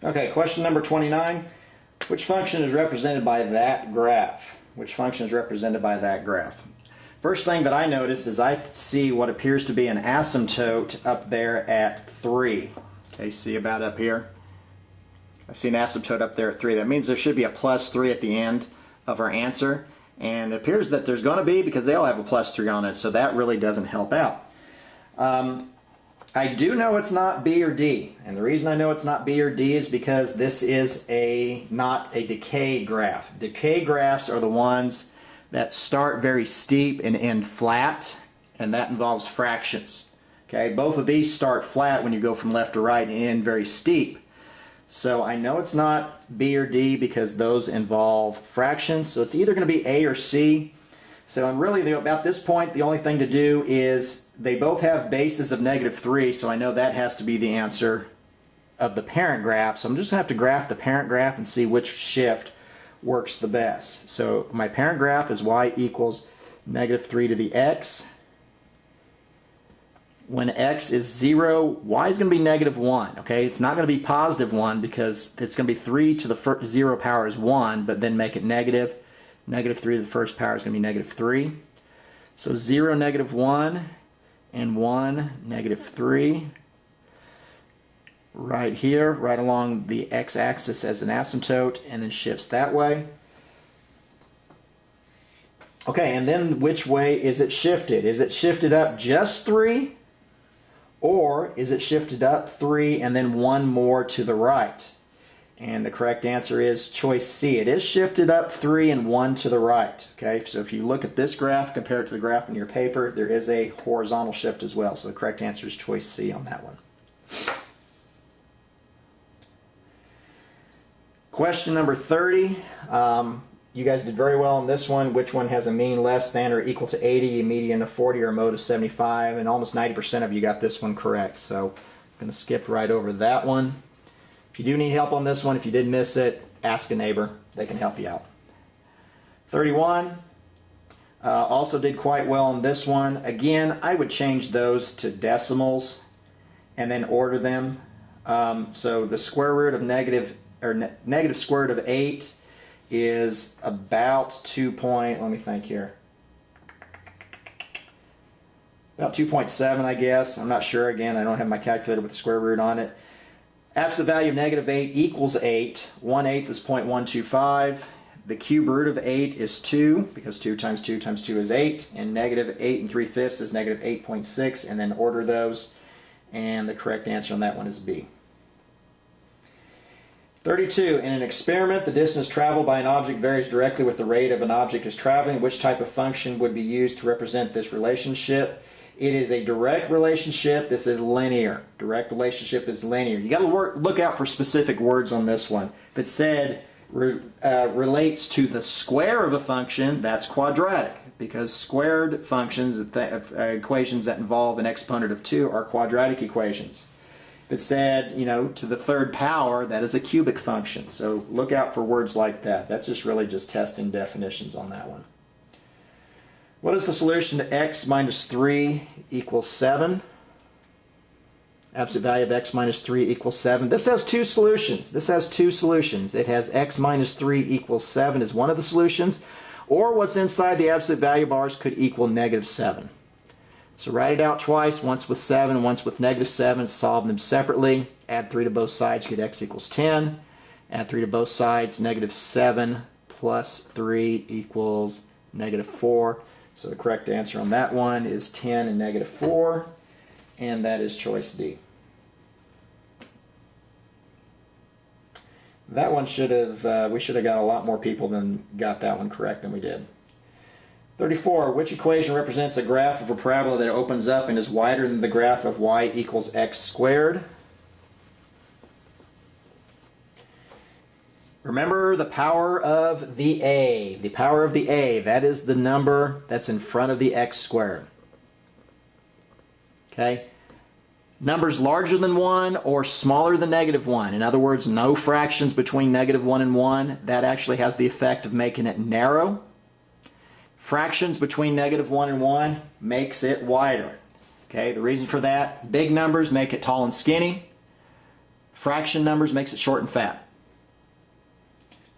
Okay, question number 29. Which function is represented by that graph? Which function is represented by that graph? First thing that I notice is I see what appears to be an asymptote up there at 3. Okay, see about up here? I see an asymptote up there at 3. That means there should be a plus 3 at the end of our answer. And it appears that there's going to be, because they all have a plus 3 on it, so that really doesn't help out. I do know it's not B or D, and the reason I know it's not B or D is because this is not a decay graph. Decay graphs are the ones that start very steep and end flat, and that involves fractions. Okay, both of these start flat when you go from left to right and end very steep. So I know it's not B or D because those involve fractions, so it's either going to be A or C. So I'm really, about this point, the only thing to do is they both have bases of -3, so I know that has to be the answer of the parent graph. So I'm just going to have to graph the parent graph and see which shift works the best. So my parent graph is y equals -3 to the x. When x is 0, y is going to be -1. Okay, it's not going to be +1 because it's going to be 3 to the 0 power is 1, but then make it negative. -3 to the first power is going to be -3. So 0, -1, and 1, -3. Right here, right along the x-axis as an asymptote, and then shifts that way. Okay, and then which way is it shifted? Is it shifted up just 3? Or is it shifted up 3 and then 1 more to the right? And the correct answer is choice C. It is shifted up 3 and 1 to the right. Okay, so if you look at this graph, compare it to the graph in your paper, there is a horizontal shift as well. So the correct answer is choice C on that one. Question number 30. You guys did very well on this one. Which one has a mean less than or equal to 80, a median of 40, or a mode of 75? And almost 90% of you got this one correct. So I'm going to skip right over that one. If you do need help on this one, if you did miss it, ask a neighbor. They can help you out. 31. Also did quite well on this one. Again, I would change those to decimals and then order them. So the square root of negative square root of 8 is about let me think here. About 2.7, I guess. I'm not sure. Again, I don't have my calculator with the square root on it. Absolute value of -8 equals 8. 1/8 is 0.125. The cube root of 8 is 2, because 2 times 2 times 2 is 8. And -8 3/5 is -8.6. And then order those. And the correct answer on that one is B. 32. In an experiment, the distance traveled by an object varies directly with the rate of an object is traveling. Which type of function would be used to represent this relationship? It is a direct relationship. This is linear. Direct relationship is linear. You got to look out for specific words on this one. If it said relates to the square of a function, that's quadratic, because squared functions, equations that involve an exponent of 2, are quadratic equations. If it said, to the third power, that is a cubic function. So look out for words like that. That's really just testing definitions on that one. What is the solution to x minus 3 equals 7? Absolute value of x minus 3 equals 7. This has two solutions. It has x minus 3 equals 7 as one of the solutions, or what's inside the absolute value bars could equal -7. So write it out twice, once with 7, once with -7, solve them separately. Add 3 to both sides, get x equals 10. Add 3 to both sides, -7 plus 3 equals -4. So the correct answer on that one is 10 and -4, and that is choice D. That one we should have got a lot more people than got that one correct than we did. 34. Which equation represents a graph of a parabola that opens up and is wider than the graph of y equals x squared? Remember the power of the a. The power of the a, that is the number that's in front of the x squared. Okay? Numbers larger than 1 or smaller than -1. In other words, no fractions between -1 and 1. That actually has the effect of making it narrow. Fractions between -1 and 1 makes it wider. Okay, the reason for that, big numbers make it tall and skinny. fraction numbers makes it short and fat.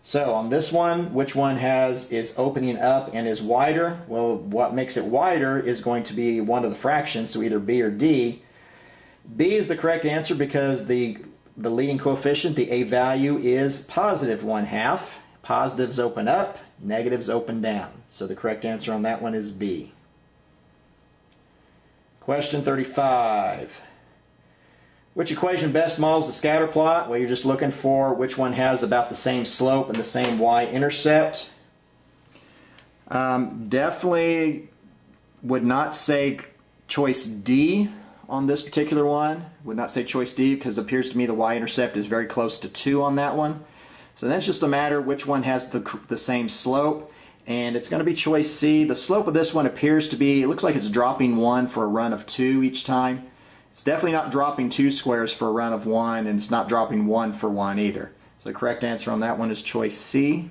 So on this one, which one is opening up and is wider? Well, what makes it wider is going to be one of the fractions, so either B or D. B is the correct answer because the leading coefficient, the A value, is positive 1/2. Positives open up, negatives open down. So the correct answer on that one is B. Question 35. Which equation best models the scatter plot? Well, you're just looking for which one has about the same slope and the same y-intercept. Definitely would not say choice D on this particular one. Would not say choice D because it appears to me the y-intercept is very close to 2 on that one. So then it's just a matter which one has the same slope. And it's going to be choice C. The slope of this one appears to be, it looks like it's dropping 1 for a run of 2 each time. It's definitely not dropping 2 squares for a run of 1, and it's not dropping 1 for 1 either. So the correct answer on that one is choice C,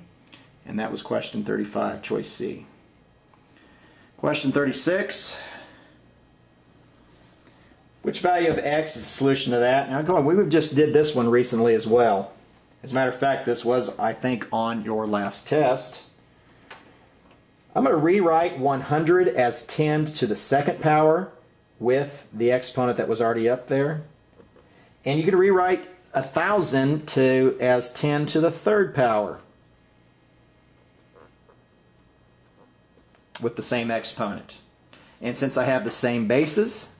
and that was question 35, choice C. Question 36. Which value of x is the solution to that? Now go on, we just did this one recently as well. As a matter of fact, this was, I think, on your last test. I'm going to rewrite 100 as 10 to the second power with the exponent that was already up there. And you can rewrite 1,000 as 10 to the third power with the same exponent. And since I have the same bases,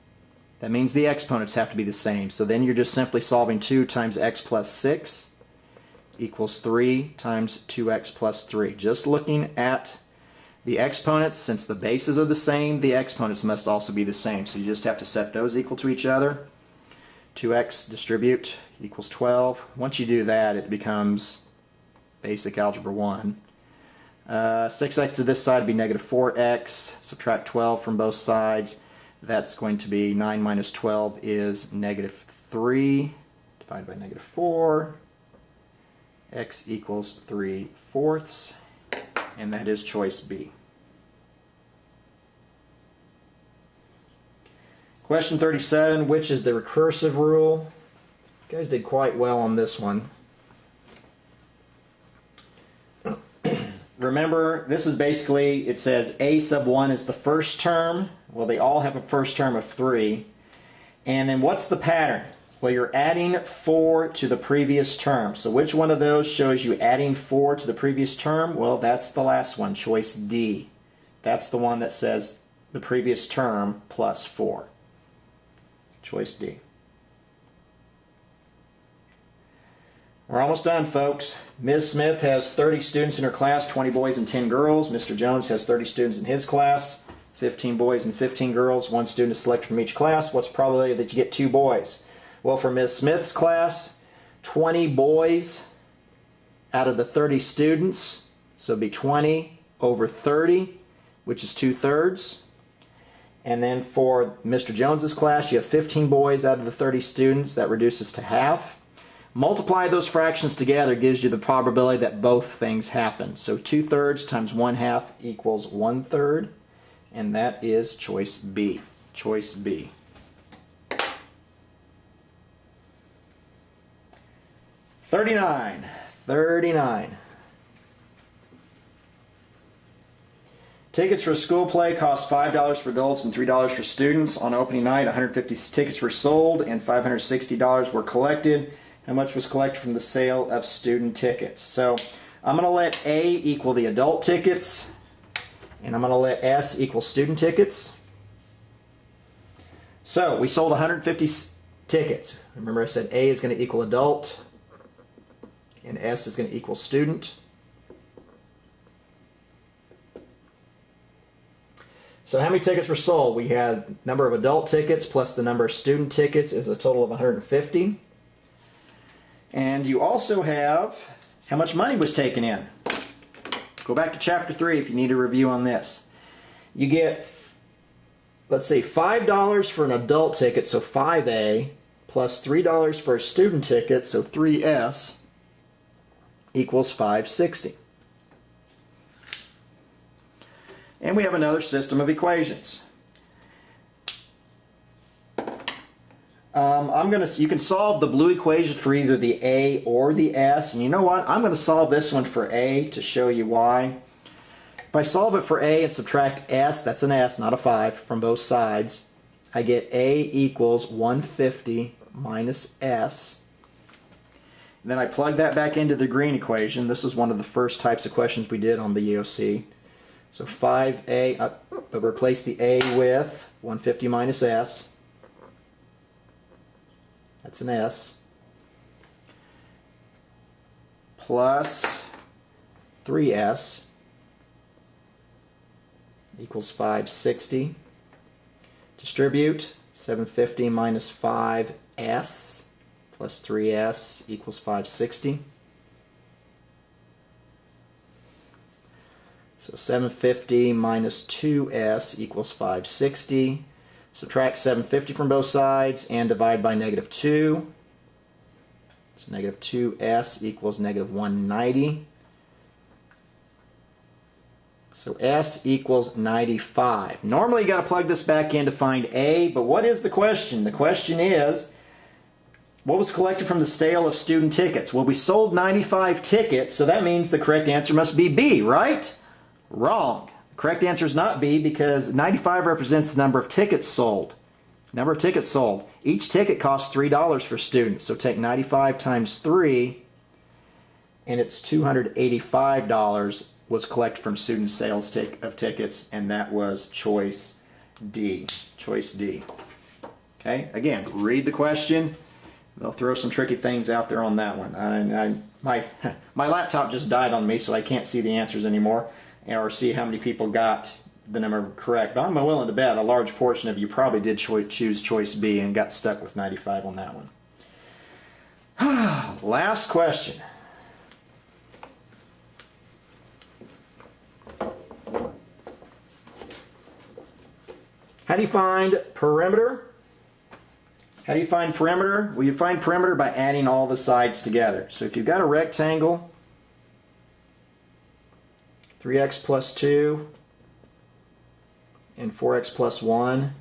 that means the exponents have to be the same. So then you're just simply solving 2 times x plus 6 equals 3 times 2x plus 3. Just looking at the exponents, since the bases are the same, the exponents must also be the same. So you just have to set those equal to each other. 2x distribute equals 12. Once you do that, it becomes basic algebra 1. 6x to this side would be negative 4x. Subtract 12 from both sides. That's going to be 9 minus 12 is negative 3 divided by negative 4. X equals 3/4. And that is choice B. Question 37, which is the recursive rule? You guys did quite well on this one. Remember, this is basically, it says a sub 1 is the first term. Well, they all have a first term of 3. And then what's the pattern? Well, you're adding 4 to the previous term. So which one of those shows you adding 4 to the previous term? Well, that's the last one, choice D. That's the one that says the previous term plus 4. Choice D. We're almost done, folks. Ms. Smith has 30 students in her class, 20 boys and 10 girls. Mr. Jones has 30 students in his class, 15 boys and 15 girls. 1 student is selected from each class. What's the probability that you get 2 boys? Well, for Ms. Smith's class, 20 boys out of the 30 students, so it'd be 20 over 30, which is 2/3. And then for Mr. Jones's class, you have 15 boys out of the 30 students. That reduces to half. Multiply those fractions together gives you the probability that both things happen. So 2/3 times 1/2 equals 1/3, and that is choice B. Choice B. Thirty-nine. Tickets for a school play cost $5 for adults and $3 for students. On opening night, 150 tickets were sold and $560 were collected. How much was collected from the sale of student tickets? So I'm going to let A equal the adult tickets, and I'm going to let S equal student tickets. So we sold 150 tickets. Remember I said A is going to equal adult, and S is going to equal student. So how many tickets were sold? We had number of adult tickets plus the number of student tickets is a total of 150. And you also have how much money was taken in. Go back to chapter 3 if you need a review on this. You get, let's say, $5 for an adult ticket, so 5A, plus $3 for a student ticket, so 3S, equals $560. And we have another system of equations. You can solve the blue equation for either the A or the S. And you know what? I'm going to solve this one for A to show you why. If I solve it for A and subtract S, that's an S, not a 5, from both sides, I get A equals 150 minus S. And then I plug that back into the green equation. This is one of the first types of questions we did on the EOC. So 5A, but replace the A with 150 minus S. That's an S. Plus 3S equals 560. Distribute 750 minus 5S plus 3S equals 560. So 750 minus 2S equals 560. Subtract 750 from both sides and divide by negative 2. So negative 2S equals negative 190. So S equals 95. Normally you got to plug this back in to find A, but what is the question? The question is, what was collected from the sale of student tickets? Well, we sold 95 tickets, so that means the correct answer must be B, right? Wrong. The correct answer is not B because 95 represents the number of tickets sold. Number of tickets sold. Each ticket costs $3 for students, so take 95 times 3, and it's $285 was collected from student sales of tickets, and that was choice D. Choice D. Okay, again, read the question. They'll throw some tricky things out there on that one. My laptop just died on me, so I can't see the answers anymore or see how many people got the number correct. But I'm willing to bet a large portion of you probably did choose choice B and got stuck with 95 on that one. Last question. How do you find perimeter? How do you find perimeter? Well, you find perimeter by adding all the sides together. So if you've got a rectangle, 3x plus 2 and 4x plus 1.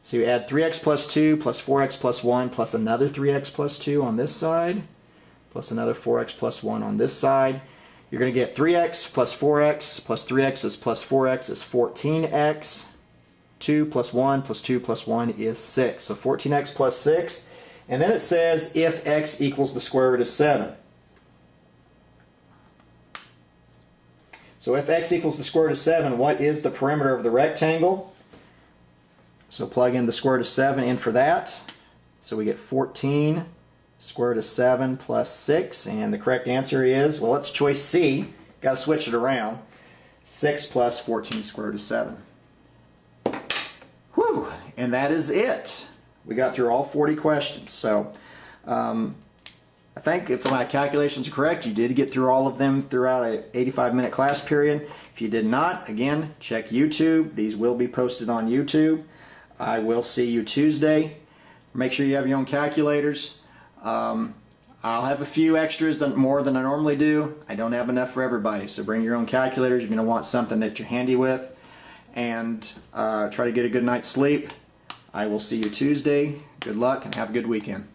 So you add 3x plus 2 plus 4x plus 1 plus another 3x plus 2 on this side plus another 4x plus 1 on this side. You're going to get 3x plus 4x plus 3x is plus 4x is 14x. 2 plus 1 plus 2 plus 1 is 6. So 14x plus 6. And then it says if x equals the square root of 7. So if x equals the square root of 7, what is the perimeter of the rectangle? So plug in the square root of 7 in for that. So we get 14 square root of 7 plus 6. And the correct answer is, well, it's choice C. Got to switch it around. 6 plus 14 square root of 7. Whew, and that is it. We got through all 40 questions. So I think if my calculations are correct, you did get through all of them throughout an 85-minute class period. If you did not, again, check YouTube. These will be posted on YouTube. I will see you Tuesday. Make sure you have your own calculators. I'll have a few extras, more than I normally do. I don't have enough for everybody, so bring your own calculators. You're going to want something that you're handy with. And try to get a good night's sleep. I will see you Tuesday. Good luck and have a good weekend.